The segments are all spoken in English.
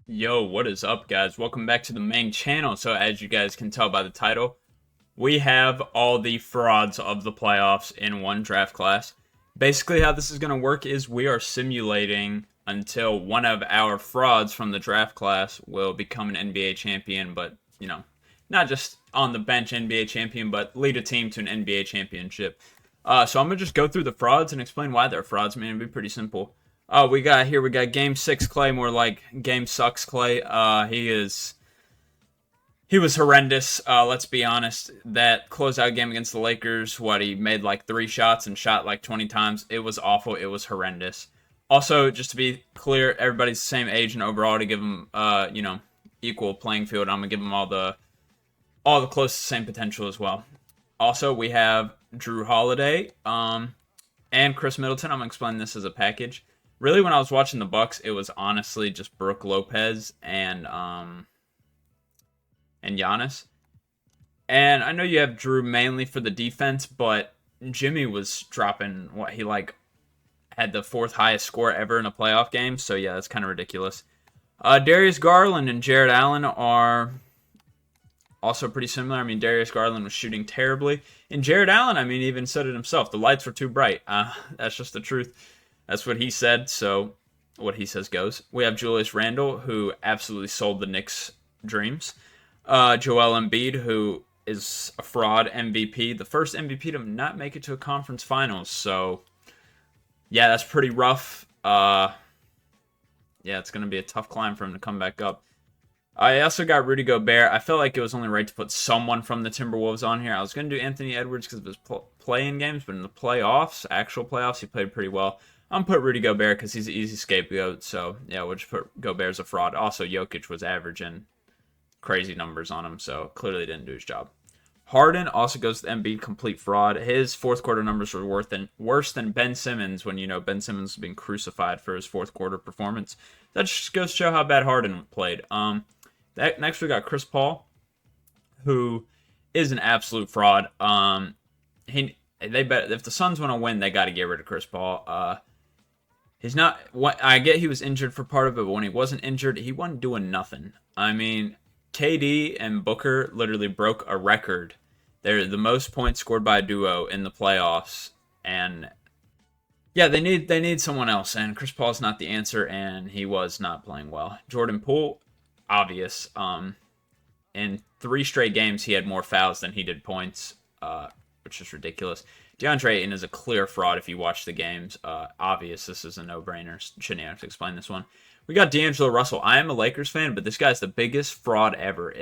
Yo, what is up, guys? Welcome back to the main channel. So, as you guys can tell by the title, we have all the frauds of the playoffs in one draft class. Basically, how this is going to work is we are simulating until one of our frauds from the draft class will become an NBA champion, but, not just on the bench NBA champion, but lead a team to an NBA championship. So, I'm going to just go through the frauds and explain why they're frauds. Man, it'll be pretty simple. We got game six Clay, more like game sucks Clay. He was horrendous. Let's be honest. That closeout game against the Lakers, he made like 3 shots and shot like 20 times. It was awful. It was horrendous. Also, just to be clear, everybody's the same age, and overall to give them equal playing field, I'm gonna give them all the close to the same potential as well. Also, we have Drew Holiday, and Chris Middleton. I'm gonna explain this as a package. Really, when I was watching the Bucks, it was honestly just Brooke Lopez and Giannis. And I know you have Drew mainly for the defense, but Jimmy was dropping had the fourth highest score ever in a playoff game. So yeah, that's kind of ridiculous. Darius Garland and Jared Allen are also pretty similar. I mean, Darius Garland was shooting terribly, and Jared Allen, I mean, even said it himself. The lights were too bright. That's just the truth. That's what he said. So what he says goes. We have Julius Randle, who absolutely sold the Knicks' dreams. Joel Embiid, who is a fraud MVP, the first MVP to not make it to a conference finals. So, yeah, that's pretty rough. Yeah, it's going to be a tough climb for him to come back up. I also got Rudy Gobert. I felt like it was only right to put someone from the Timberwolves on here. I was going to do Anthony Edwards because of his play-in games, but in the playoffs, actual playoffs, he played pretty well. I'm going to put Rudy Gobert because he's an easy scapegoat. So, yeah, we'll just put Gobert as a fraud. Also, Jokic was averaging crazy numbers on him, so clearly didn't do his job. Harden also goes to Embiid, complete fraud. His fourth quarter numbers were worse than Ben Simmons when, Ben Simmons was being crucified for his fourth quarter performance. That just goes to show how bad Harden played. Next we got Chris Paul, who is an absolute fraud. They bet if the Suns want to win, they got to get rid of Chris Paul. He's not. I get he was injured for part of it, but when he wasn't injured, he wasn't doing nothing. I mean, KD and Booker literally broke a record. They're the most points scored by a duo in the playoffs, and yeah, they need someone else. And Chris Paul's not the answer, and he was not playing well. Jordan Poole, obvious. In 3 straight games, he had more fouls than he did points, which is ridiculous. DeAndre Ayton is a clear fraud if you watch the games. Obvious, this is a no-brainer. Shouldn't have to explain this one. We got D'Angelo Russell. I am a Lakers fan, but this guy's the biggest fraud ever.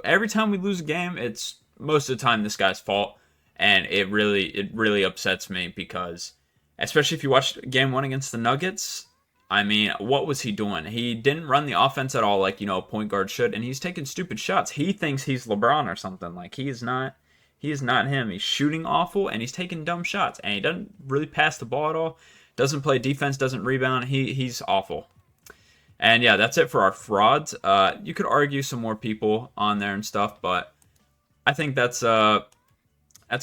Every time we lose a game, it's most of the time this guy's fault, and it really upsets me because, especially if you watch game one against the Nuggets, I mean, what was he doing? He didn't run the offense at all, like a point guard should, and he's taking stupid shots. He thinks he's LeBron or something. Like he is not. He is not him. He's shooting awful, and he's taking dumb shots, and he doesn't really pass the ball at all. Doesn't play defense. Doesn't rebound. He's awful. And yeah, that's it for our frauds. You could argue some more people on there and stuff, but I think that's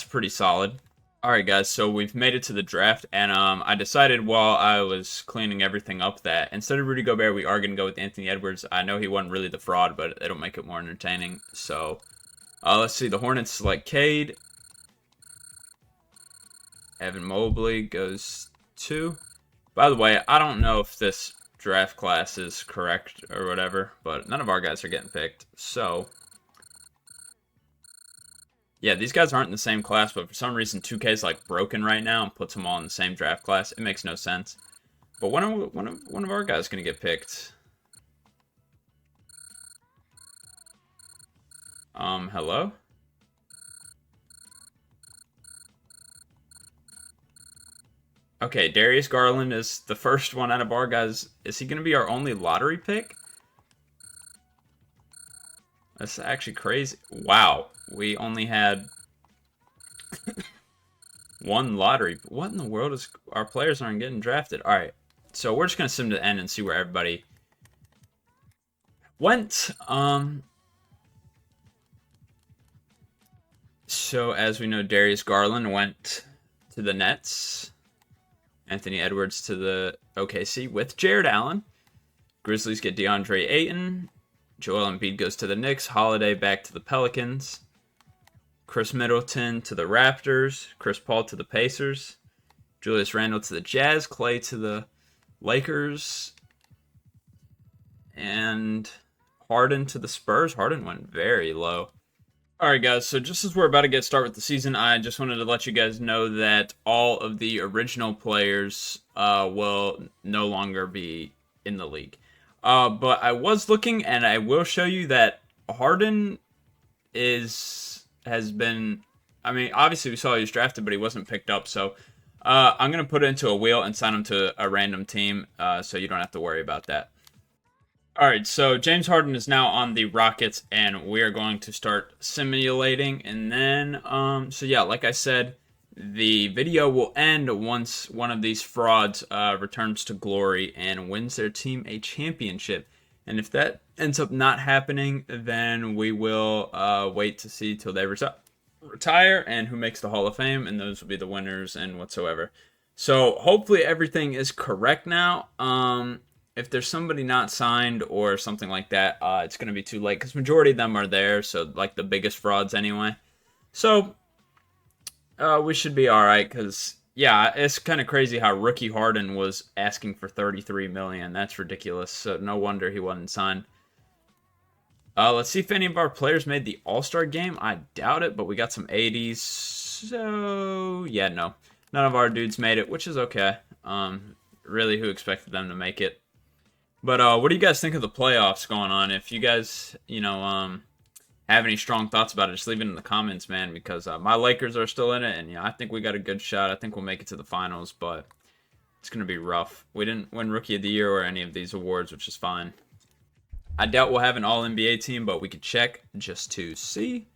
pretty solid. All right, guys. So we've made it to the draft, and I decided while I was cleaning everything up that instead of Rudy Gobert, we are gonna go with Anthony Edwards. I know he wasn't really the fraud, but it'll make it more entertaining. So let's see. The Hornets select Cade. Evan Mobley goes 2. By the way, I don't know if this draft class is correct or whatever, but none of our guys are getting picked. So, yeah, these guys aren't in the same class, but for some reason 2K is like broken right now and puts them all in the same draft class. It makes no sense. But one of our guys gonna get picked. Hello? Okay, Darius Garland is the first one out of our guys. Is he gonna be our only lottery pick? That's actually crazy. Wow, we only had one lottery. What in the world is our players aren't getting drafted? All right, so we're just gonna sim to the end and see where everybody went. So as we know, Darius Garland went to the Nets. Anthony Edwards to the OKC with Jared Allen. Grizzlies get DeAndre Ayton. Joel Embiid goes to the Knicks. Holiday back to the Pelicans. Chris Middleton to the Raptors. Chris Paul to the Pacers. Julius Randle to the Jazz. Clay to the Lakers. And Harden to the Spurs. Harden went very low. Alright guys, so just as we're about to get started with the season, I just wanted to let you guys know that all of the original players will no longer be in the league. But I was looking, and I will show you that Harden has been... I mean, obviously we saw he was drafted, but he wasn't picked up, so I'm going to put it into a wheel and sign him to a random team, so you don't have to worry about that. Alright, so James Harden is now on the Rockets, and we are going to start simulating, and then, so yeah, like I said, the video will end once one of these frauds returns to glory and wins their team a championship. And if that ends up not happening, then we will wait to see till they retire and who makes the Hall of Fame, and those will be the winners and whatsoever. So hopefully everything is correct now. If there's somebody not signed or something like that, it's going to be too late because majority of them are there, so like the biggest frauds anyway. So we should be all right because, yeah, it's kind of crazy how rookie Harden was asking for $33 million. That's ridiculous, so no wonder he wasn't signed. Let's see if any of our players made the All-Star game. I doubt it, but we got some 80s. So, yeah, no. None of our dudes made it, which is okay. Really, who expected them to make it? But what do you guys think of the playoffs going on? If you guys, have any strong thoughts about it, just leave it in the comments, man, because my Lakers are still in it, and I think we got a good shot. I think we'll make it to the finals, but it's going to be rough. We didn't win Rookie of the Year or any of these awards, which is fine. I doubt we'll have an All-NBA team, but we could check just to see.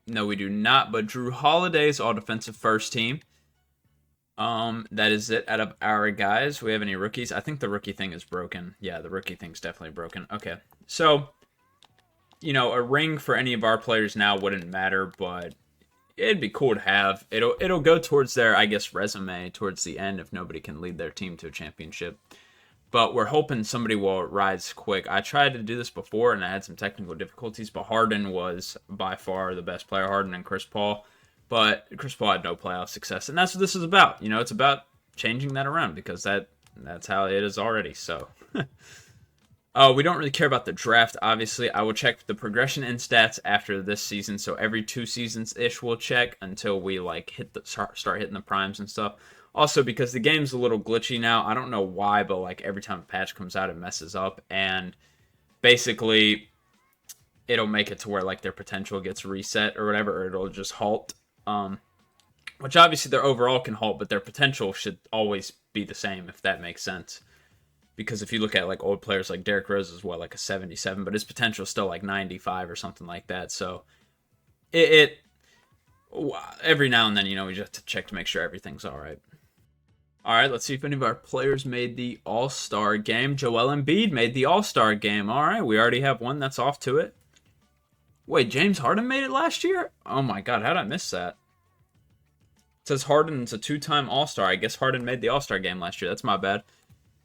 No, we do not, but Jrue Holiday's All-Defensive First Team. That is it out of our guys. We have any rookies? I think the rookie thing is broken. Yeah, the rookie thing's definitely broken. Okay, so, a ring for any of our players now wouldn't matter, but it'd be cool to have. It'll go towards their, I guess, resume towards the end if nobody can lead their team to a championship. But we're hoping somebody will rise quick. I tried to do this before, and I had some technical difficulties, but Harden was by far the best player, Harden and Chris Paul. But Chris Paul had no playoff success, and that's what this is about. It's about changing that around because that's how it is already. So, we don't really care about the draft, obviously. I will check the progression and stats after this season. So every 2 seasons-ish we'll check until we start hitting the primes and stuff. Also, because the game's a little glitchy now. I don't know why, but every time a patch comes out, it messes up, and basically it'll make it to where their potential gets reset or whatever, or it'll just halt. Which obviously their overall can halt, but their potential should always be the same, if that makes sense. Because if you look at old players like Derrick Rose is a 77, but his potential is still 95 or something like that. So every now and then, we just have to check to make sure everything's all right. All right, let's see if any of our players made the All-Star game. Joel Embiid made the All-Star game. All right, we already have one that's off to it. Wait, James Harden made it last year? Oh my god, how did I miss that? It says Harden's a 2-time All-Star. I guess Harden made the All-Star game last year. That's my bad.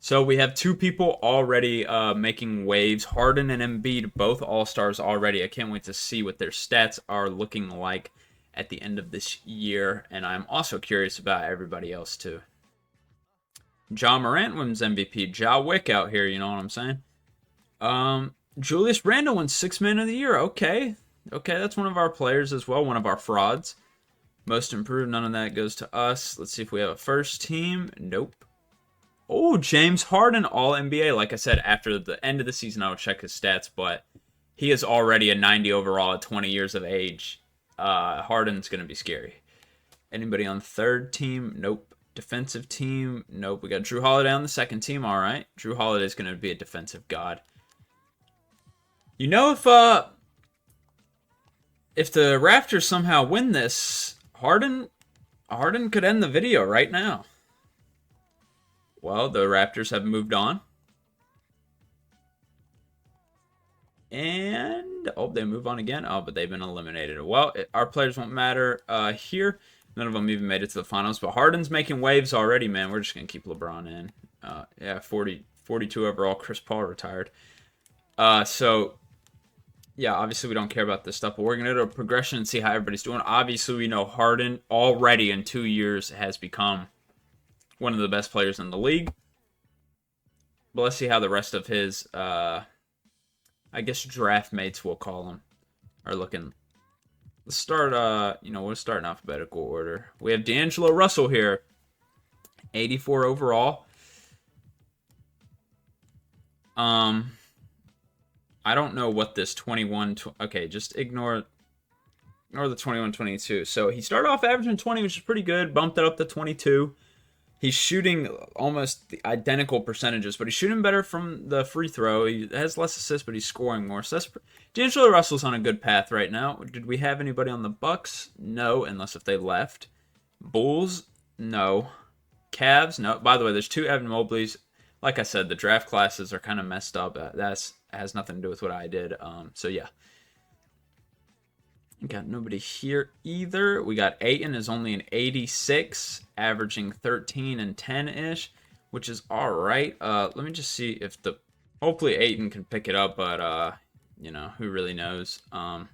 So we have 2 people already making waves. Harden and Embiid, both All-Stars already. I can't wait to see what their stats are looking like at the end of this year. And I'm also curious about everybody else, too. Ja Morant wins MVP. Ja Wick out here, you know what I'm saying? Julius Randle wins 6th Man of the Year. Okay, that's one of our players as well. One of our frauds. Most improved, none of that goes to us. Let's see if we have a first team. Nope. Oh, James Harden, All-NBA. Like I said, after the end of the season, I will check his stats, but he is already a 90 overall at 20 years of age. Harden's going to be scary. Anybody on the third team? Nope. Defensive team? Nope. We got Jrue Holiday on the second team. All right. Jrue Holiday is going to be a defensive god. If the Raptors somehow win this, Harden could end the video right now. Well, the Raptors have moved on. And, they move on again. Oh, but they've been eliminated. Well, our players won't matter here. None of them even made it to the finals. But Harden's making waves already, man. We're just going to keep LeBron in. Yeah, 42 overall. Chris Paul retired. So, yeah, obviously we don't care about this stuff. But we're going to do a progression and see how everybody's doing. Obviously, we know Harden already in 2 years has become one of the best players in the league. But let's see how the rest of his, I guess, draft mates, we'll call them, are looking. Let's start, we'll start in alphabetical order. We have D'Angelo Russell here. 84 overall. I don't know what this 21... Okay, just ignore the 21-22. So he started off averaging 20, which is pretty good. Bumped it up to 22. He's shooting almost the identical percentages, but he's shooting better from the free throw. He has less assists, but he's scoring more. So D'Angelo Russell's on a good path right now. Did we have anybody on the Bucks? No, unless if they left. Bulls? No. Cavs? No. By the way, there's 2 Evan Mobleys. Like I said, the draft classes are kind of messed up. That has nothing to do with what I did. So yeah. Got nobody here either. We got Ayton is only an 86, averaging 13 and 10-ish, which is all right. Let me just see if hopefully Ayton can pick it up, but who really knows? None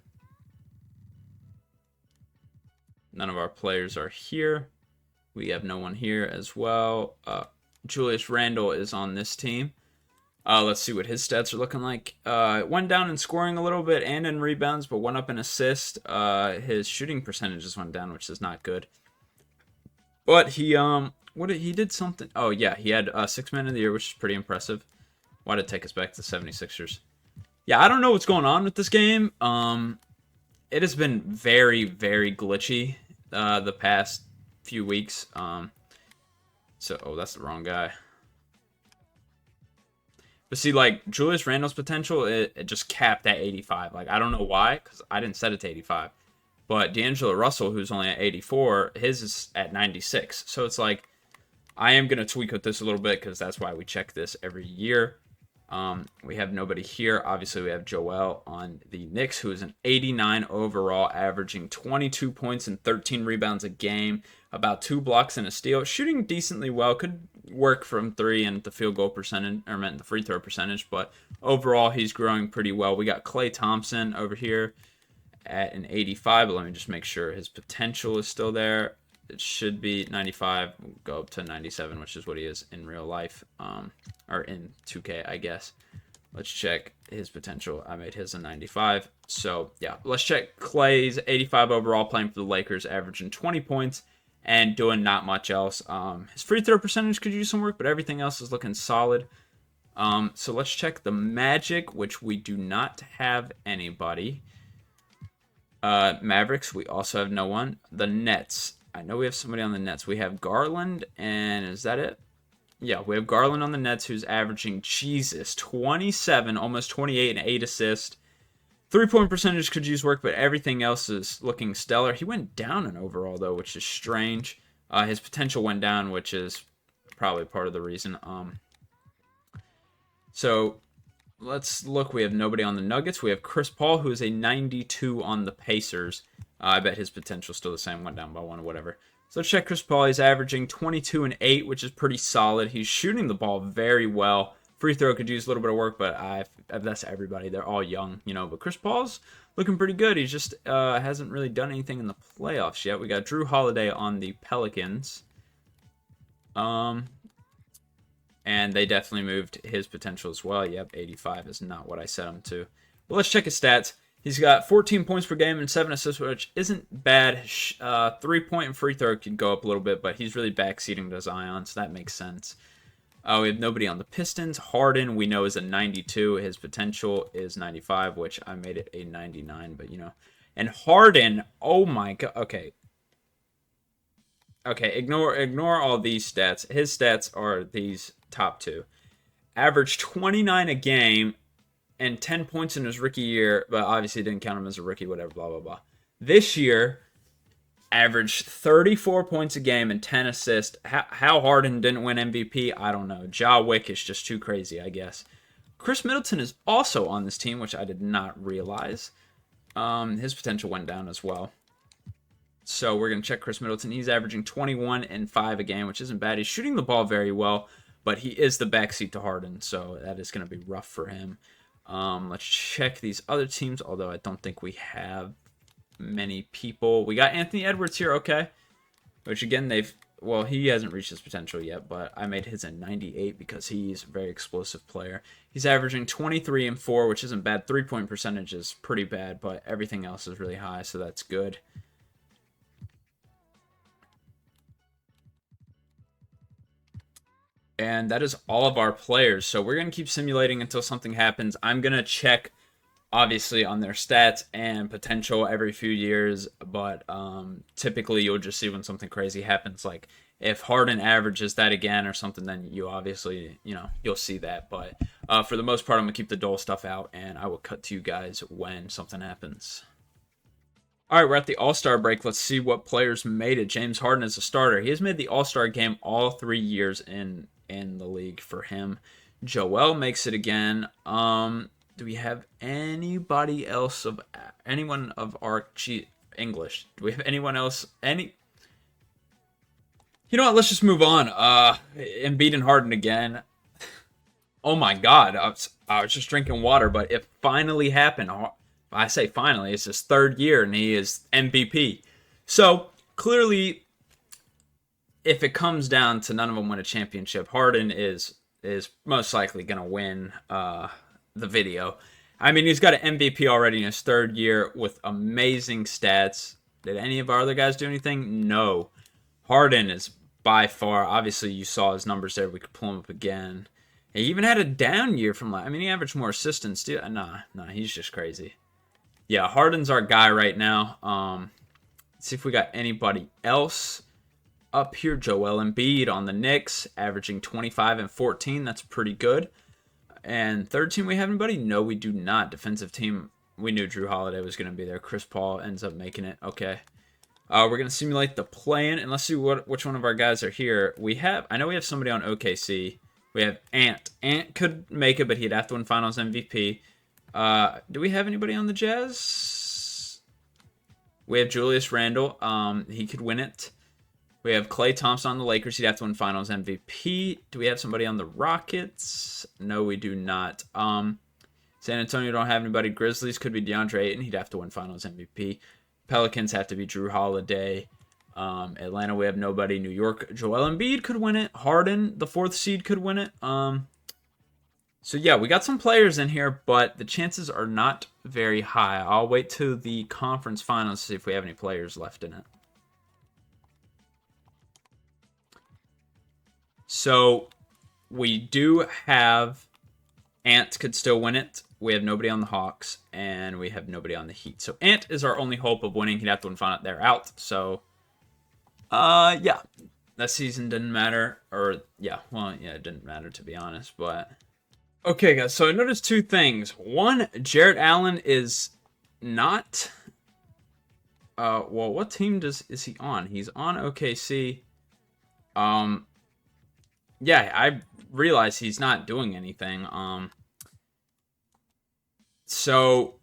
of our players are here. We have no one here as well. Julius Randle is on this team. Let's see what his stats are looking like. Went down in scoring a little bit and in rebounds, but went up in assist. His shooting percentages went down, which is not good. But he he did something. Oh yeah, he had 6 man of the year, which is pretty impressive. Why did it take us back to 76ers? Yeah, I don't know what's going on with this game. It has been very, very glitchy the past few weeks. Oh, that's the wrong guy. But see, like, Julius Randle's potential, it just capped at 85. Like, I don't know why, because I didn't set it to 85. But D'Angelo Russell, who's only at 84, his is at 96. So it's like, I am going to tweak with this a little bit, because that's why we check this every year. We have nobody here. Obviously, we have Joel on the Knicks, who is an 89 overall, averaging 22 points and 13 rebounds a game, about 2 blocks and a steal. Shooting decently well. Could work from 3 and the field goal percentage, or meant the free throw percentage, but overall, he's growing pretty well. We got Klay Thompson over here at an 85, but let me just make sure his potential is still there. It should be 95, we'll go up to 97, which is what he is in real life, or in 2K, I guess. Let's check his potential. I made his a 95. So, yeah, let's check Klay's 85 overall, playing for the Lakers, averaging 20 points and doing not much else. His free throw percentage could use some work, but everything else is looking solid. So let's check the Magic, which we do not have anybody. Mavericks, we also have no one. The Nets. I know we have somebody on the Nets. We have Garland, and is that it? Yeah, we have Garland on the Nets, who's averaging, 27, almost 28, and 8 assists. 3-point percentage could use work, but everything else is looking stellar. He went down in overall, though, which is strange. His potential went down, which is probably part of the reason. So let's look. We have nobody on the Nuggets. We have Chris Paul, who is a 92 on the Pacers. I bet his potential is still the same. Went down by 1 or whatever. So let's check Chris Paul. He's averaging 22 and 8, which is pretty solid. He's shooting the ball very well. Free throw could use a little bit of work, but that's everybody. They're all young, But Chris Paul's looking pretty good. He just hasn't really done anything in the playoffs yet. We got Drew Holiday on the Pelicans. And they definitely moved his potential as well. Yep, 85 is not what I set him to. But let's check his stats. He's got 14 points per game and 7 assists, which isn't bad. 3-point and free throw could go up a little bit, but he's really backseating to Zion, so that makes sense. We have nobody on the Pistons. Harden, we know, is a 92. His potential is 95, which I made it a 99, but And Harden, oh my god. Okay, ignore all these stats. His stats are these top 2. Averaged 29 a game and 10 points in his rookie year, but obviously didn't count him as a rookie, whatever, blah, blah, blah. This year, averaged 34 points a game and 10 assists. How Harden didn't win MVP, I don't know. Ja Wick is just too crazy, I guess. Chris Middleton is also on this team, which I did not realize. His potential went down as well. So we're going to check Chris Middleton. He's averaging 21 and 5 a game, which isn't bad. He's shooting the ball very well, but he is the backseat to Harden, so that is going to be rough for him. Let's check these other teams, although I don't think we have many people. We got Anthony Edwards here, okay. Which, again, well, he hasn't reached his potential yet, but I made his at 98 because he's a very explosive player. He's averaging 23 and 4, which isn't bad. 3-point percentage is pretty bad, but everything else is really high, so that's good. And that is all of our players. So we're going to keep simulating until something happens. I'm going to check, obviously, on their stats and potential every few years. But typically, you'll just see when something crazy happens. Like, if Harden averages that again or something, then you obviously, you'll see that. But for the most part, I'm going to keep the dull stuff out. And I will cut to you guys when something happens. All right, we're at the All-Star break. Let's see what players made it. James Harden is a starter. He has made the All-Star game all 3 years in the league for him. Joel makes it again. Do we have anybody else anyone of our English? Do we have anyone else? You know what? Let's just move on. Embiid and Harden again. Oh my God! I was just drinking water, but it finally happened. I say finally, it's his 3rd year, and he is MVP. So clearly, if it comes down to none of them win a championship, Harden is most likely going to win the video. I mean, he's got an MVP already in his 3rd year with amazing stats. Did any of our other guys do anything? No. Harden is by far, obviously you saw his numbers there. We could pull him up again. He even had a down year from, he averaged more assists too. Nah, he's just crazy. Yeah, Harden's our guy right now. Let's see if we got anybody else up here. Joel Embiid on the Knicks, averaging 25 and 14. That's pretty good. And 3rd team, we have anybody? No, we do not. Defensive team, we knew Jrue Holiday was going to be there. Chris Paul ends up making it. Okay. We're going to simulate the play-in, and let's see which one of our guys are here. I know we have somebody on OKC. We have Ant. Ant could make it, but he'd have to win Finals MVP. Do we have anybody on the Jazz? We have Julius Randle. He could win it. We have Klay Thompson on the Lakers. He'd have to win Finals MVP. Do we have somebody on the Rockets? No, we do not. San Antonio don't have anybody. Grizzlies could be DeAndre Ayton. He'd have to win Finals MVP. Pelicans have to be Jrue Holiday. Atlanta, we have nobody. New York, Joel Embiid could win it. Harden, the 4th seed, could win it. So yeah, we got some players in here, but the chances are not very high. I'll wait till the conference finals to see if we have any players left in it. So we do have Ant could still win it. We have nobody on the Hawks, and we have nobody on the Heat. So Ant is our only hope of winning. He'd have to win final. They're out. So, yeah, that season didn't matter. It didn't matter to be honest. But okay, guys. So I noticed 2 things. One, Jarrett Allen is not. Well, what team is he on? He's on OKC. Yeah, I realize he's not doing anything. So,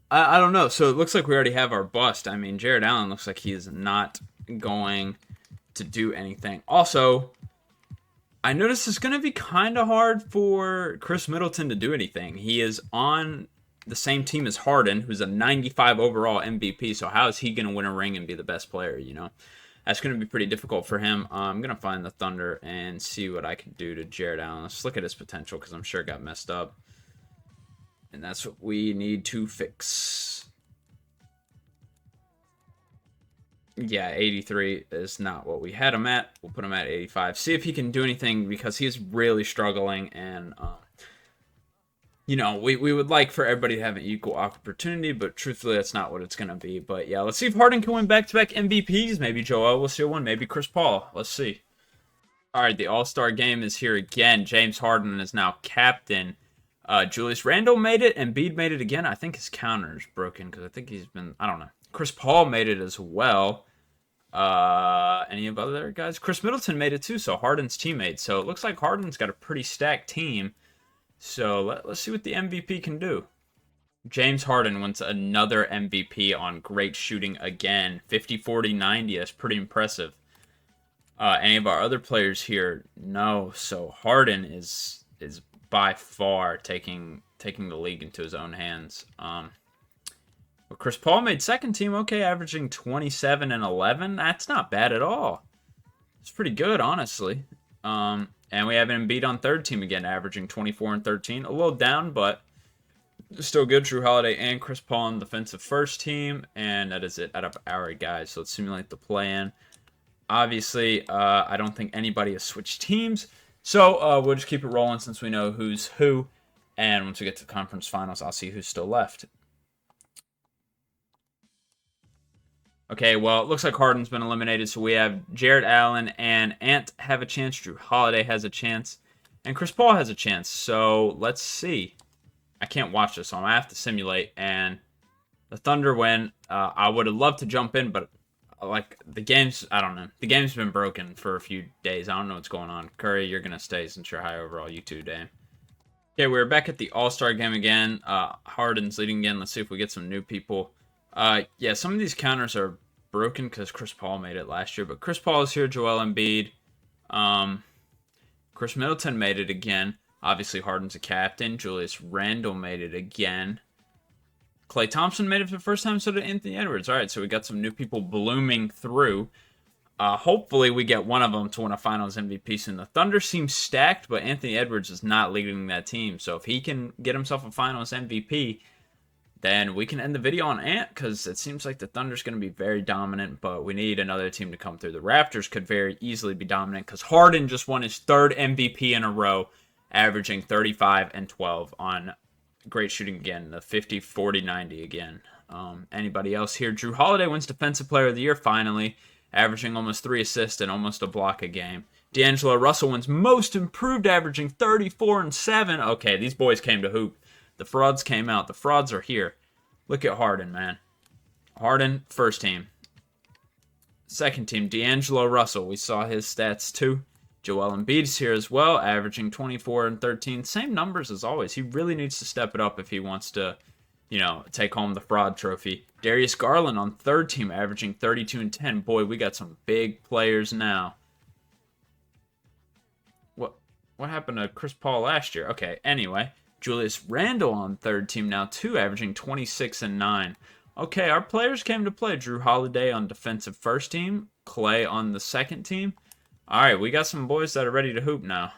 I don't know. So, it looks like we already have our bust. I mean, Jarrett Allen looks like he's not going to do anything. Also, I noticed it's going to be kind of hard for Chris Middleton to do anything. He is on the same team as Harden, who's a 95 overall MVP. So, how is he going to win a ring and be the best player, That's going to be pretty difficult for him. I'm going to find the Thunder and see what I can do to Jarrett Allen. Let's look at his potential because I'm sure it got messed up. And that's what we need to fix. Yeah, 83 is not what we had him at. We'll put him at 85. See if he can do anything because he's really struggling. And, we would like for everybody to have an equal opportunity, but truthfully, that's not what it's going to be. But yeah, let's see if Harden can win back-to-back MVPs. Maybe Joel will steal one. Maybe Chris Paul. Let's see. All right, the All-Star game is here again. James Harden is now captain. Julius Randle made it, and Embiid made it again. I think his counter is broken because I think he's been, I don't know. Chris Paul made it as well. Any of other guys? Chris Middleton made it too, so Harden's teammate. So it looks like Harden's got a pretty stacked team. So let's see what the MVP can do. James Harden wins another MVP on great shooting again. 50, 40, 90. That's pretty impressive. Any of our other players here? No. So Harden is by far taking the league into his own hands. But Chris Paul made second team, okay, averaging 27 and 11. That's not bad at all. It's pretty good, honestly. And we have Embiid on third team again, averaging 24 and 13. A little down, but still good. Drew Holiday and Chris Paul on defensive first team, and that is it out of our guys. So let's simulate the play-in. Obviously, I don't think anybody has switched teams, so we'll just keep it rolling since we know who's who. And once we get to the conference finals, I'll see who's still left. Okay, well, it looks like Harden's been eliminated, so we have Jarrett Allen and Ant have a chance. Drew Holiday has a chance, and Chris Paul has a chance. So let's see. I can't watch this, so I have to simulate. And the Thunder win. I would have loved to jump in, but like the game's, I don't know. The game's been broken for a few days. I don't know what's going on. Curry, you're gonna stay since you're high overall. You too, Dame. Okay, we're back at the All-Star game again. Harden's leading again. Let's see if we get some new people. Yeah, some of these counters are broken because Chris Paul made it last year, but Chris Paul is here. Joel Embiid. Chris Middleton made it again. Obviously, Harden's a captain. Julius Randle made it again. Klay Thompson made it for the first time, so did Anthony Edwards. All right, so we got some new people blooming through. Hopefully, we get one of them to win a Finals MVP soon. The Thunder seem stacked, but Anthony Edwards is not leading that team. So if he can get himself a Finals MVP, then we can end the video on Ant, because it seems like the Thunder's going to be very dominant, but we need another team to come through. The Raptors could very easily be dominant, because Harden just won his third MVP in a row, averaging 35 and 12 on great shooting again, the 50, 40, 90 again. Anybody else here? Drew Holiday wins Defensive Player of the Year finally, averaging almost 3 assists and almost a block a game. D'Angelo Russell wins Most Improved, averaging 34 and 7. Okay, these boys came to hoop. The frauds came out. The frauds are here. Look at Harden, man. Harden, first team. Second team, D'Angelo Russell. We saw his stats too. Joel Embiid's here as well, averaging 24 and 13. Same numbers as always. He really needs to step it up if he wants to, take home the fraud trophy. Darius Garland on third team, averaging 32 and 10. Boy, we got some big players now. What happened to Chris Paul last year? Okay, anyway. Julius Randle on third team now too, averaging 26 and 9. Okay, our players came to play. Drew Holiday on defensive first team. Klay on the second team. All right, we got some boys that are ready to hoop now.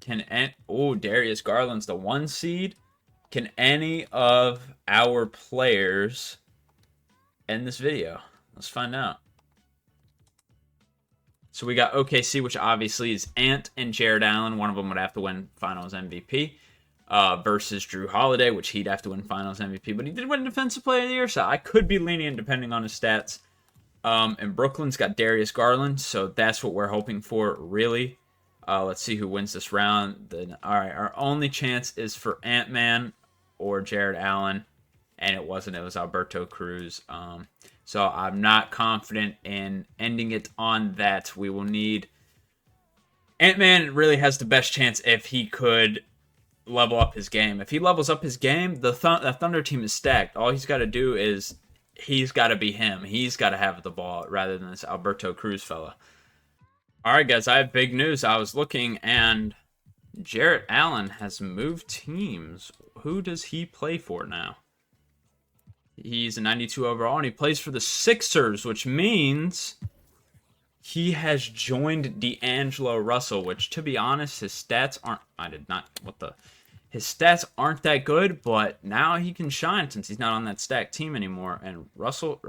Darius Garland's the 1 seed. Can any of our players end this video? Let's find out. So we got OKC, which obviously is Ant and Jarrett Allen. One of them would have to win Finals MVP. Versus Drew Holiday, which he'd have to win Finals MVP. But he did win Defensive Player of the Year, so I could be lenient depending on his stats. And Brooklyn's got Darius Garland, so that's what we're hoping for, really. Let's see who wins this round. All right, our only chance is for Ant-Man or Jarrett Allen, and it wasn't. It was Alberto Cruz. So I'm not confident in ending it on that. We will need... Ant-Man really has the best chance if he could level up his game. If he levels up his game, the Thunder team is stacked. All he's got to do is... he's got to be him. He's got to have the ball rather than this Alberto Cruz fella. All right, guys, I have big news. I was looking, and Jarrett Allen has moved teams. Who does he play for now? He's a 92 overall, and he plays for the Sixers, which means he has joined D'Angelo Russell, which, to be honest, his stats aren't... His stats aren't that good, but now he can shine since he's not on that stacked team anymore. And Russell,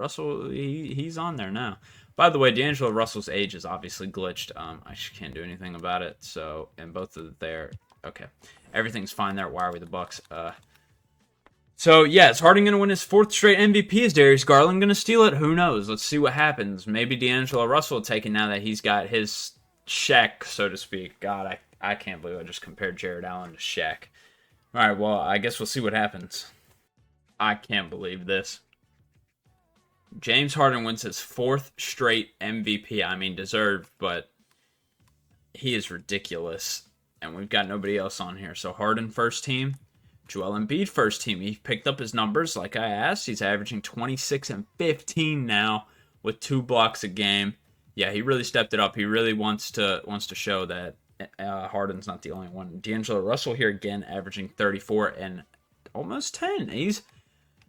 he's on there now. By the way, D'Angelo Russell's age is obviously glitched. I can't do anything about it. So, and both of there, okay, everything's fine there. Why are we the Bucks? So yeah, is Harden gonna win his 4th straight MVP? Is Darius Garland gonna steal it? Who knows? Let's see what happens. Maybe D'Angelo Russell will take it now that he's got his Shaq, so to speak. God, I can't believe I just compared Jarrett Allen to Shaq. All right, well, I guess we'll see what happens. I can't believe this. James Harden wins his 4th straight MVP. I mean, deserved, but he is ridiculous. And we've got nobody else on here. So Harden first team. Joel Embiid first team. He picked up his numbers like I asked. He's averaging 26 and 15 now with 2 blocks a game. Yeah, he really stepped it up. He really wants to show that Harden's not the only one. D'Angelo Russell here again, averaging 34 and almost 10.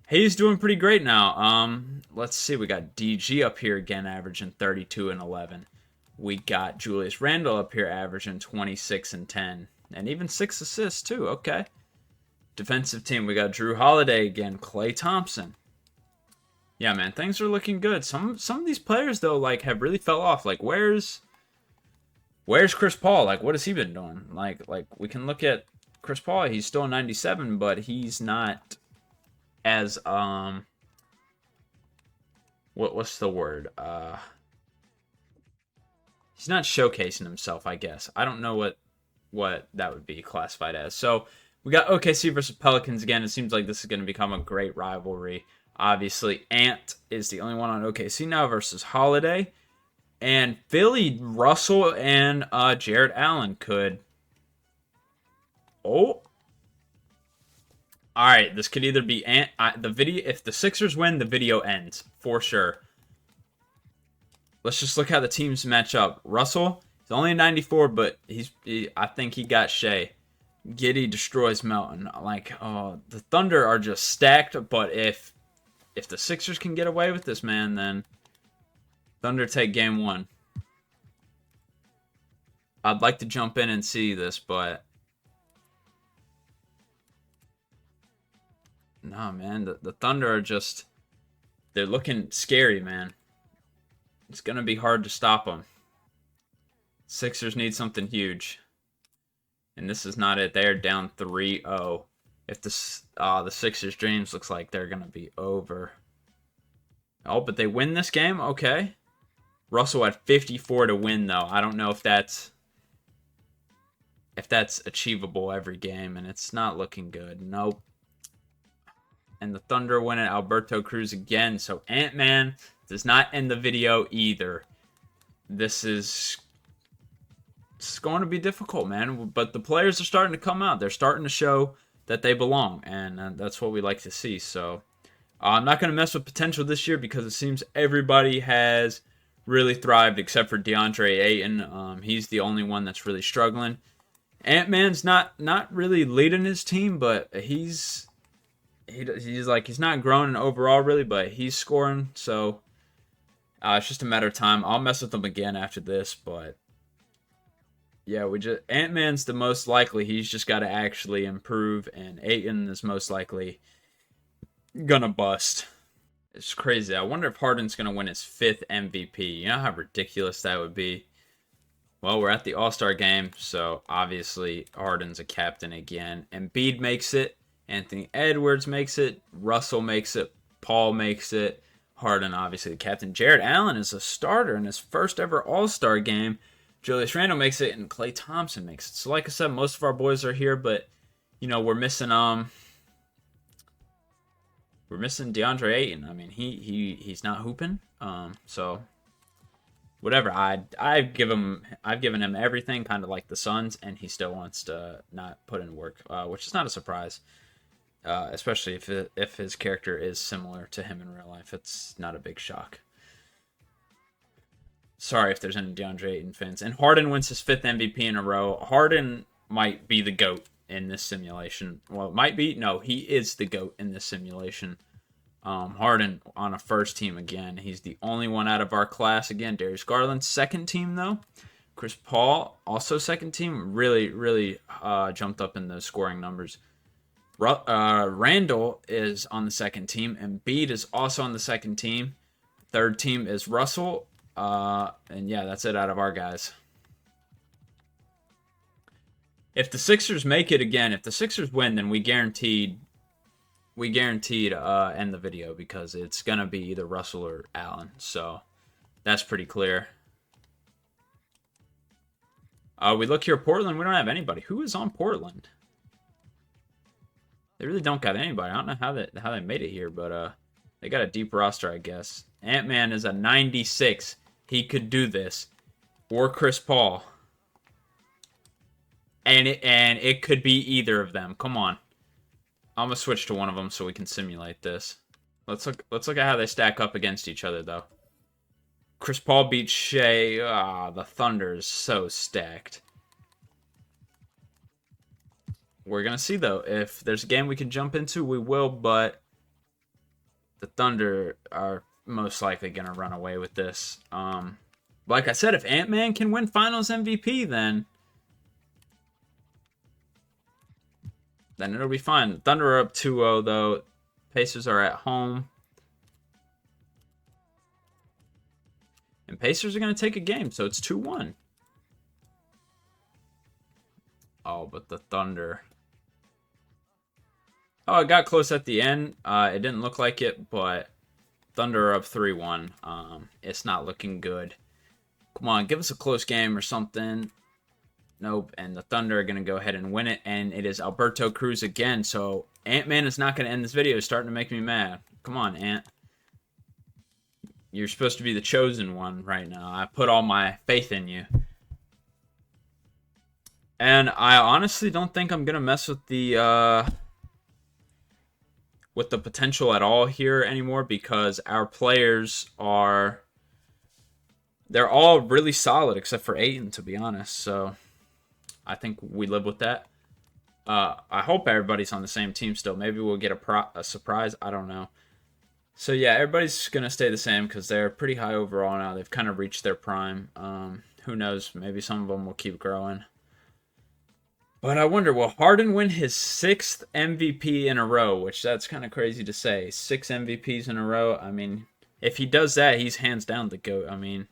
He's doing pretty great now. Let's see. We got DG up here again, averaging 32 and 11. We got Julius Randle up here, averaging 26 and 10, and even 6 assists too. Okay. Defensive team, we got Drew Holiday again, Klay Thompson. Yeah, man, things are looking good. Some of these players though, like, have really fell off. Like, where's Chris Paul? Like, what has he been doing? Like we can look at Chris Paul. He's still 97, but he's not as what's the word? He's not showcasing himself, I guess. I don't know what that would be classified as. So we got OKC versus Pelicans again. It seems like this is going to become a great rivalry. Obviously, Ant is the only one on OKC now versus Holiday. And Philly, Russell and Jared Allen could... Oh. Alright, this could either be Ant... the video. If the Sixers win, the video ends. For sure. Let's just look how the teams match up. Russell, he's only 94, but I think he got Shea. Giddey destroys Melton. Like, oh, the Thunder are just stacked, but if the Sixers can get away with this, man, then Thunder take game 1. I'd like to jump in and see this, but nah, man, the Thunder are just, they're looking scary, man. It's going to be hard to stop them. Sixers need something huge. And this is not it. They're down 3-0. If the Sixers' dreams looks like they're going to be over. Oh, but they win this game? Okay. Russell had 54 to win, though. I don't know if that's achievable every game, and it's not looking good. Nope. And the Thunder win it. Alberto Cruz again. So Ant-Man does not end the video either. It's going to be difficult, man. But the players are starting to come out. They're starting to show that they belong, and that's what we like to see. So I'm not going to mess with potential this year because it seems everybody has really thrived except for DeAndre Ayton. He's the only one that's really struggling. Ant-Man's not really leading his team, but he's not growing overall really, but he's scoring. So it's just a matter of time. I'll mess with him again after this, but yeah, Ant-Man's the most likely. He's just got to actually improve, and Ayton is most likely gonna bust. It's crazy. I wonder if Harden's gonna win his 5th MVP. You know how ridiculous that would be? Well, we're at the All-Star game, so obviously Harden's a captain again. Embiid makes it. Anthony Edwards makes it. Russell makes it. Paul makes it. Harden, obviously, the captain. Jared Allen is a starter in his first ever All-Star game. Julius Randle makes it, and Klay Thompson makes it. So, like I said, most of our boys are here, but we're missing DeAndre Ayton. I mean, he's not hooping. So whatever. I've given him everything, kind of like the Suns, and he still wants to not put in work, which is not a surprise. Especially if his character is similar to him in real life, it's not a big shock. Sorry if there's any DeAndre Ayton fans. And Harden wins his 5th MVP in a row. Harden might be the GOAT in this simulation. Well, it might be. No, he is the GOAT in this simulation. Harden on a first team again. He's the only one out of our class again. Darius Garland, second team though. Chris Paul, also second team. Really, really jumped up in the scoring numbers. Randall is on the second team. Embiid is also on the second team. Third team is Russell. And yeah, that's it out of our guys. If the Sixers make it again, if the Sixers win, then we guaranteed end the video because it's gonna be either Russell or Allen. So that's pretty clear. We look here, Portland. We don't have anybody. Who is on Portland? They really don't got anybody. I don't know how they made it here, but they got a deep roster, I guess. Ant-Man is a 96. He could do this, or Chris Paul, and it could be either of them. Come on, I'm gonna switch to one of them so we can simulate this. Let's look at how they stack up against each other though. Chris Paul beats Shea. Ah, the Thunder is so stacked. We're gonna see though. If there's a game we can jump into, we will, but the Thunder are most likely gonna run away with this. Like I said, if Ant-Man can win Finals MVP, then it'll be fine. Thunder are up 2-0 though. Pacers are at home. And Pacers are going to take a game, so it's 2-1. Oh, but the Thunder. Oh, it got close at the end. It didn't look like it, but Thunder are up 3-1. It's not looking good. Come on, give us a close game or something. Nope, and the Thunder are going to go ahead and win it, and it is Alberto Cruz again, so Ant-Man is not going to end this video. It's starting to make me mad. Come on, Ant. You're supposed to be the chosen one right now. I put all my faith in you. And I honestly don't think I'm going to mess with the potential at all here anymore because our players are... They're all really solid except for Ayton, to be honest, so... I think we live with that. I hope everybody's on the same team still. Maybe we'll get a surprise. I don't know. So, yeah, everybody's going to stay the same because they're pretty high overall now. They've kind of reached their prime. Who knows? Maybe some of them will keep growing. But I wonder, will Harden win his 6th MVP in a row? Which that's kind of crazy to say. 6 MVPs in a row. I mean, if he does that, he's hands down the GOAT. I mean,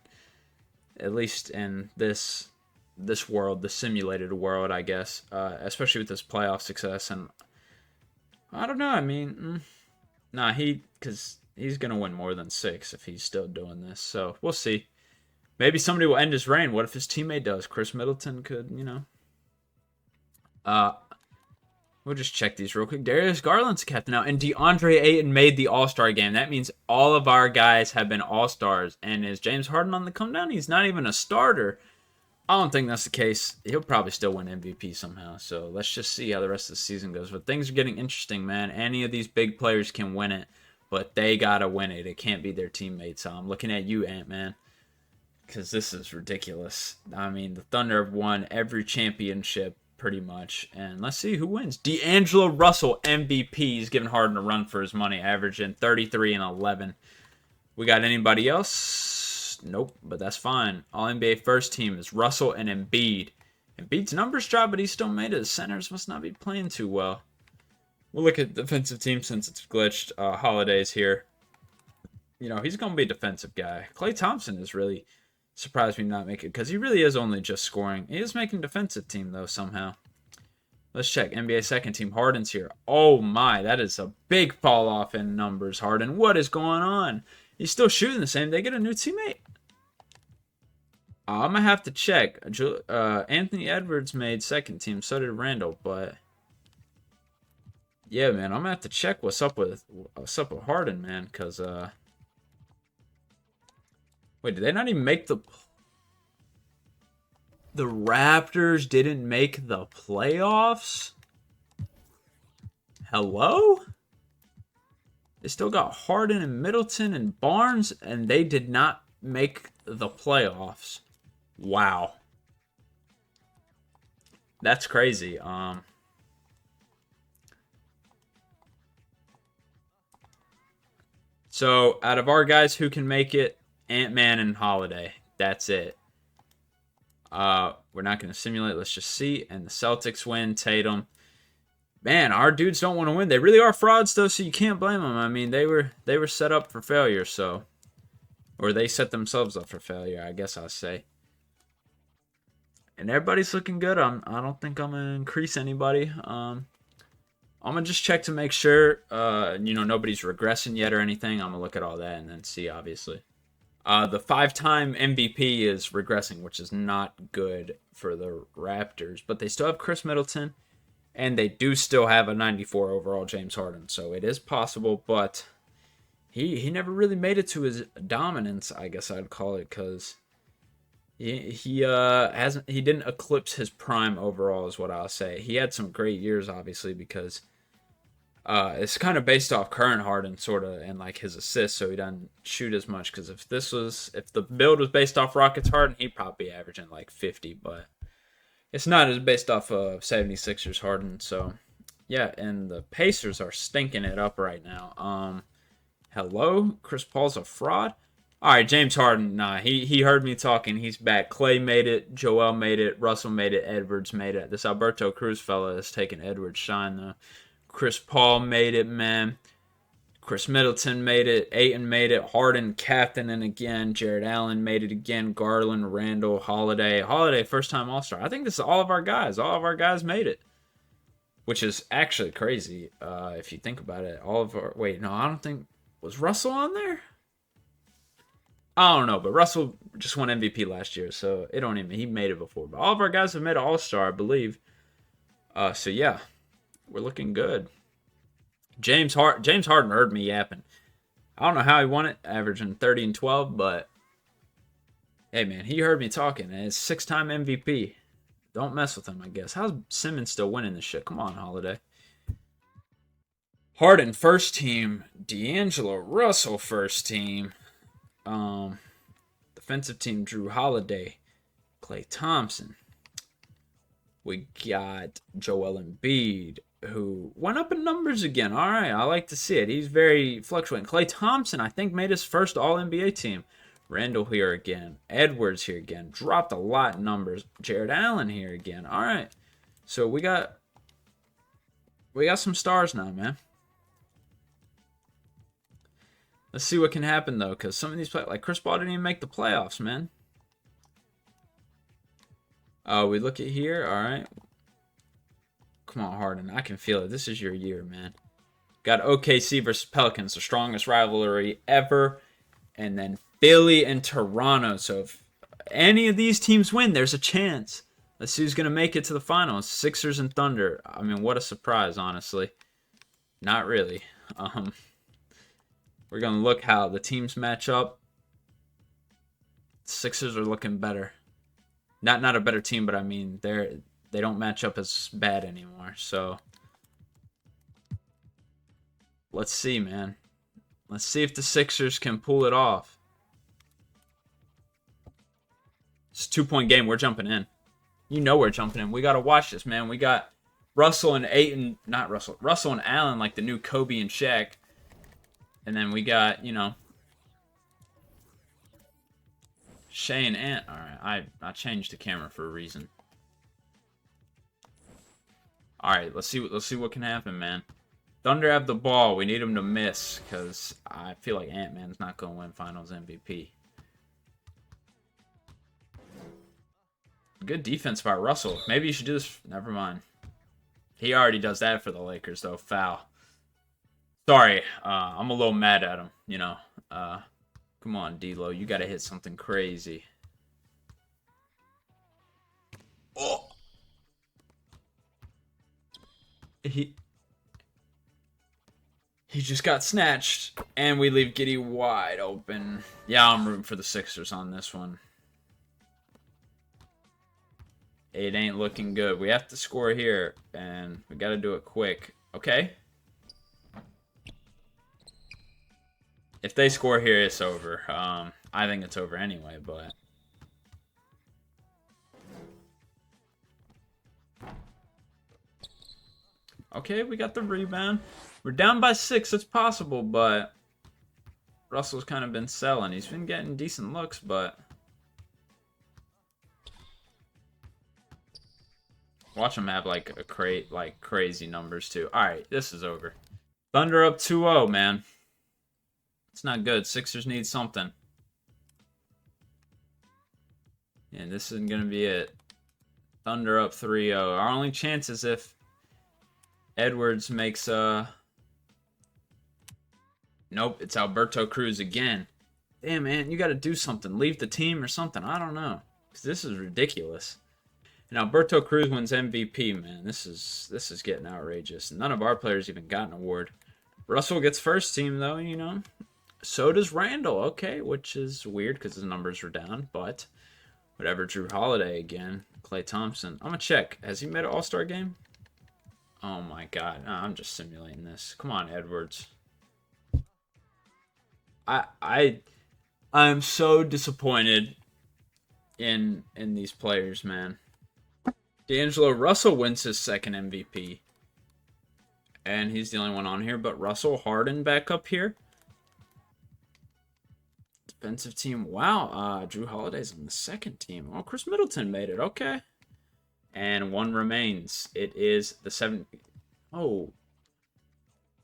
at least in this world, the simulated world, I guess, especially with this playoff success. And I don't know. I mean, because he's gonna win more than 6 if he's still doing this. So we'll see. Maybe somebody will end his reign. What if his teammate does? Chris Middleton could, We'll just check these real quick. Darius Garland's captain now, and DeAndre Ayton made the All-Star game. That means all of our guys have been All-Stars. And is James Harden on the come down? He's not even a starter. I don't think that's the case. He'll probably still win MVP somehow. So let's just see how the rest of the season goes. But things are getting interesting, man. Any of these big players can win it, but they gotta win it. It can't be their teammates. So I'm looking at you, Ant-Man, because this is ridiculous. I mean, the Thunder have won every championship pretty much. And let's see who wins. D'Angelo Russell, MVP. He's giving Harden a run for his money, averaging 33 and 11. We got anybody else? Nope, but that's fine. All NBA first team is Russell and Embiid. Embiid's numbers dropped, but he still made it. The centers must not be playing too well. We'll look at defensive team since it's glitched. Holiday's here. He's going to be a defensive guy. Klay Thompson is really surprised me not make it because he really is only just scoring. He is making defensive team, though, somehow. Let's check. NBA second team. Harden's here. Oh, my. That is a big fall off in numbers, Harden. What is going on? He's still shooting the same. They get a new teammate. I'm going to have to check. Anthony Edwards made second team. So did Randall. But, yeah, man. I'm going to have to check what's up with Harden, man. Because, wait, did they not even make the Raptors didn't make the playoffs? Hello? They still got Harden and Middleton and Barnes, and they did not make the playoffs. Wow. That's crazy. So, out of our guys who can make it, Ant-Man and Holiday. That's it. We're not going to simulate. Let's just see. And the Celtics win. Tatum. Man, our dudes don't want to win. They really are frauds, though, so you can't blame them. I mean, they were set up for failure, so... Or they set themselves up for failure, I guess I'll say. And everybody's looking good. I don't think I'm going to increase anybody. I'm going to just check to make sure, nobody's regressing yet or anything. I'm going to look at all that and then see, obviously. The 5-time MVP is regressing, which is not good for the Raptors. But they still have Chris Middleton, and they do still have a 94 overall James Harden. So it is possible, but he never really made it to his dominance, I guess I'd call it, because he didn't eclipse his prime overall, is what I'll say. He had some great years, obviously, because It's kind of based off current Harden, sort of, and like his assists, so he doesn't shoot as much. Because if the build was based off Rockets Harden, he'd probably be averaging like 50, but it's not as based off of 76ers Harden. So yeah, and the Pacers are stinking it up right now. Hello, Chris Paul's a fraud. All right, James Harden, nah, he heard me talking. He's back. Clay made it. Joel made it. Russell made it. Edwards made it. This Alberto Cruz fella is taking Edwards' shine though. Chris Paul made it, man. Chris Middleton made it. Ayton made it. Harden captaining again. Jared Allen made it again. Garland, Randall, Holiday. Holiday, first time All Star. I think this is all of our guys. All of our guys made it, which is actually crazy if you think about it. All of our wait, no, I don't think was Russell on there. I don't know, but Russell just won MVP last year, so it don't even he made it before. But all of our guys have made an All Star, I believe. So yeah, we're looking good. James Harden heard me yapping. I don't know how he won it, averaging 30 and 12, but hey man, he heard me talking, and it's 6-time MVP. Don't mess with him, I guess. How's Simmons still winning this shit? Come on, Holiday. Harden first team, D'Angelo Russell first team. Defensive team, Drew Holiday, Klay Thompson. We got Joel Embiid, who went up in numbers again. All right, I like to see it. He's very fluctuating. Klay Thompson, I think, made his first All-NBA team. Randall here again. Edwards here again. Dropped a lot in numbers. Jared Allen here again. All right, so we got some stars now, man. Let's see what can happen, though, because some of these players, like Chris Paul, didn't even make the playoffs, man. We look at here. All right. Come on, Harden. I can feel it. This is your year, man. Got OKC versus Pelicans, the strongest rivalry ever. And then Philly and Toronto. So if any of these teams win, there's a chance. Let's see who's going to make it to the finals. Sixers and Thunder. I mean, what a surprise, honestly. Not really. We're going to look how the teams match up. Sixers are looking better. Not a better team, but I mean, they don't match up as bad anymore. So let's see, man. Let's see if the Sixers can pull it off. It's a 2-point game. We're jumping in. You know we're jumping in. We got to watch this, man. We got Russell and Ayton, not Russell. Russell and Allen like the new Kobe and Shaq. And then we got, you know, Shea and Ant. All right, I changed the camera for a reason. All right, let's see what can happen, man. Thunder have the ball. We need them to miss because I feel like Ant-Man's not going to win Finals MVP. Good defense by Russell. Maybe you should do this. Never mind. He already does that for the Lakers, though. Foul. Sorry, I'm a little mad at him, you know. Come on, D'Lo. You got to hit something crazy. Oh. He just got snatched, and we leave Giddey wide open. Yeah, I'm rooting for the Sixers on this one. It ain't looking good. We have to score here, and we got to do it quick. Okay. If they score here, it's over. I think it's over anyway, but... Okay, we got the rebound. We're down by 6. It's possible, but... Russell's kind of been selling. He's been getting decent looks, but... Watch him have, like, crazy numbers, too. Alright, this is over. Thunder up 2-0, man. It's not good. Sixers need something. And this isn't going to be it. Thunder up 3-0. Our only chance is if Edwards makes a... Nope, it's Alberto Cruz again. Damn, man, you got to do something. Leave the team or something. I don't know. Because this is ridiculous. And Alberto Cruz wins MVP, man. This is getting outrageous. None of our players even got an award. Russell gets first team, though, you know. So does Randall, okay, which is weird because his numbers were down, but whatever. Drew Holiday again. Klay Thompson. I'm going to check. Has he made an All-Star game? Oh my god. No, I'm just simulating this. Come on, Edwards. I'm so disappointed in these players, man. D'Angelo Russell wins his second MVP. And he's the only one on here, but Russell Harden back up here. Defensive team. Wow. Drew Holiday's on the second team. Oh, Chris Middleton made it. Okay. And one remains. It is the 7th. Oh.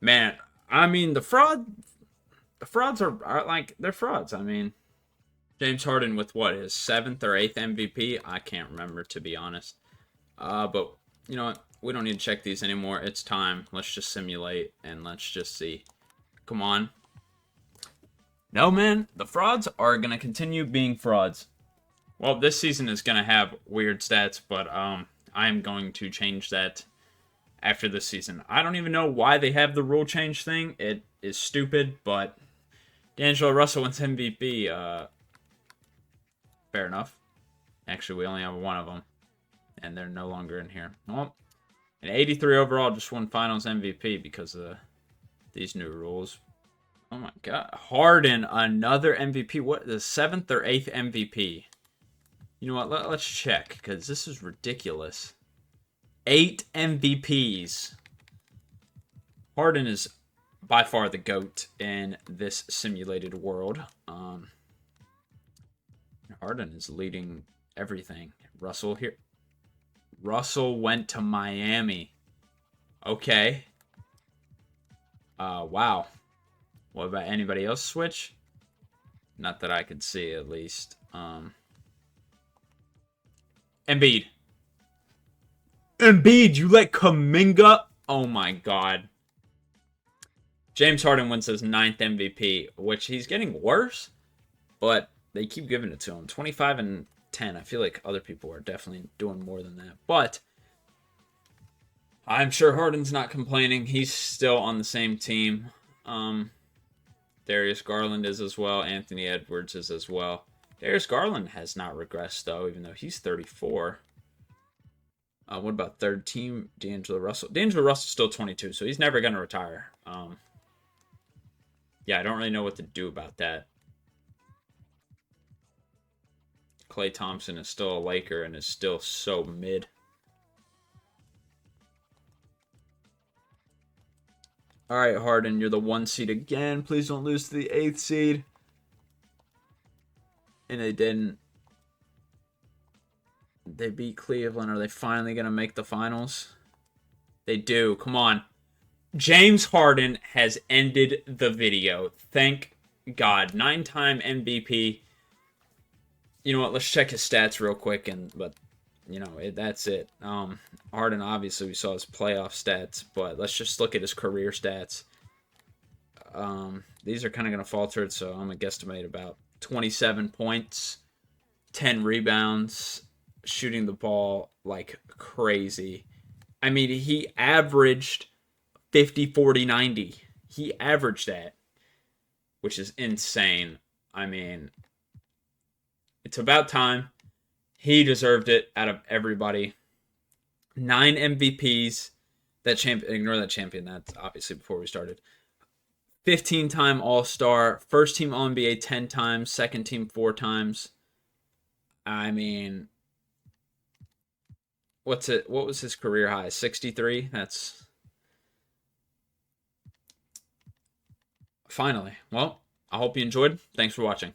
Man. I mean, the frauds are like, they're frauds. I mean, James Harden with what, his 7th or 8th MVP? I can't remember, to be honest. But you know what? We don't need to check these anymore. It's time. Let's just simulate and let's just see. Come on. No, man. The frauds are going to continue being frauds. Well, this season is going to have weird stats, but I'm going to change that after this season. I don't even know why they have the rule change thing. It is stupid, but D'Angelo Russell wins MVP. Fair enough. Actually, we only have one of them, and they're no longer in here. Well, an 83 overall just won Finals MVP because of these new rules. Oh my God. Harden, another MVP. What, the 7th or 8th MVP? You know what? Let's check, because this is ridiculous. 8 MVPs. Harden is by far the GOAT in this simulated world. Harden is leading everything. Russell here. Russell went to Miami. Okay. Wow. What about anybody else switch? Not that I could see, at least. Embiid. Embiid, you let Kuminga? Oh my God. James Harden wins his 9th MVP, which he's getting worse, but they keep giving it to him. 25 and 10. I feel like other people are definitely doing more than that. But I'm sure Harden's not complaining. He's still on the same team. Darius Garland is as well. Anthony Edwards is as well. Darius Garland has not regressed, though, even though he's 34. What about third team? D'Angelo Russell. D'Angelo Russell's still 22, so he's never going to retire. Yeah, I don't really know what to do about that. Klay Thompson is still a Laker and is still so mid. All right, Harden, you're the 1 seed again. Please don't lose to the 8th seed. And they didn't. They beat Cleveland. Are they finally going to make the finals? They do. Come on. James Harden has ended the video. Thank God. 9-time MVP. You know what? Let's check his stats real quick. But you know, that's it. Harden, obviously, we saw his playoff stats, but let's just look at his career stats. These are kind of going to falter, so I'm going to guesstimate about 27 points, 10 rebounds, shooting the ball like crazy. I mean, he averaged 50, 40, 90. He averaged that, which is insane. I mean, it's about time. He deserved it out of everybody. 9 MVPs. That champion, ignore that champion. That's obviously before we started. 15-time All-Star. First team All-NBA 10 times. Second team 4 times. I mean, what was his career high? 63? That's finally. Well, I hope you enjoyed. Thanks for watching.